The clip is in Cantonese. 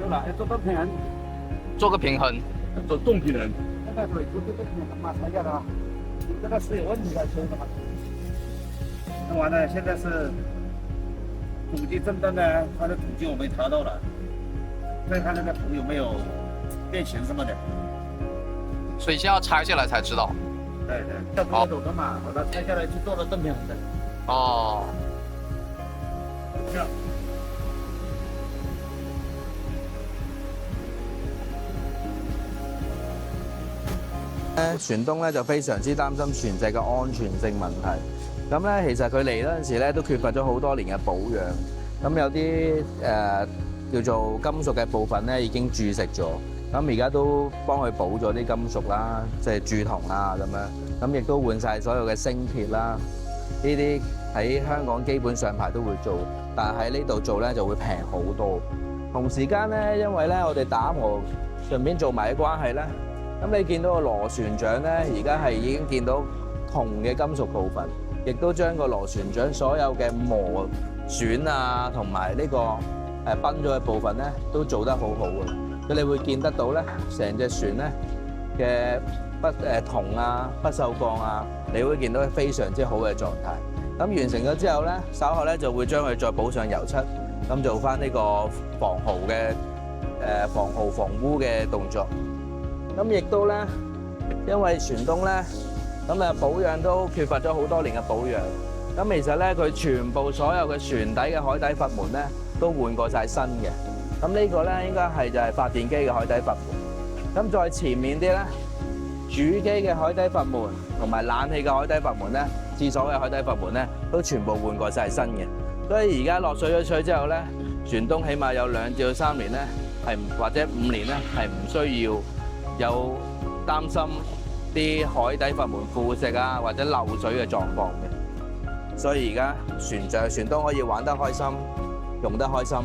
对了，要做到平衡，做个平衡。做重平衡。现在水不是平衡嘛，才叫的，你这个是有问题才修的嘛。弄完了，现在是土基正断呢，它的土基我们调到了，再看那个土有没有变形什么的。所以先要拆下来才知道。对对，要不要走的嘛，把它拆下来去做了正平衡的。哦。这样。船東咧就非常之擔心船隻嘅安全性問題。咁咧，其實佢嚟嗰陣時咧都缺乏咗好多年嘅保養。咁有啲叫做金屬嘅部分咧已經蛀蝕咗。咁而家都幫佢補咗啲金屬啦，即係鑄銅啦咁樣。咁亦都換晒所有嘅星鐵啦。呢啲喺香港基本上排都會做，但係喺呢度做咧就會平好多。同時間咧，因為咧我哋打磨順便做埋嘅關係咧。咁你見到個螺旋槳咧，而家係已經見到銅嘅金屬部分，亦都將個螺旋槳所有嘅磨損啊，同埋呢個崩咗嘅部分咧，都做得好好嘅。咁你會見得到咧，成隻船咧嘅銅啊、不鏽鋼啊，你會見到非常之好嘅狀態。咁完成咗之後咧，稍後咧就會將佢再補上油漆，咁做翻呢個防蠔嘅防蠔防污嘅動作。咁亦都咧，因為船東咧，咁保養都缺乏咗好多年嘅保養。咁其實咧，佢全部所有嘅船底嘅海底閥門咧，都換過晒新嘅。咁呢個咧應該係就係發電機嘅海底閥門。咁再前面啲咧，主機嘅海底閥門同埋冷氣嘅海底閥門咧，廁所嘅海底閥門咧，都全部換過晒新嘅。所以而家落水咗水之後咧，船東起碼有2至3年咧，或者5年咧，係唔需要有擔心啲海底閥門腐蝕啊，或者漏水嘅狀況嘅，所以而家船東可以玩得開心，用得開心。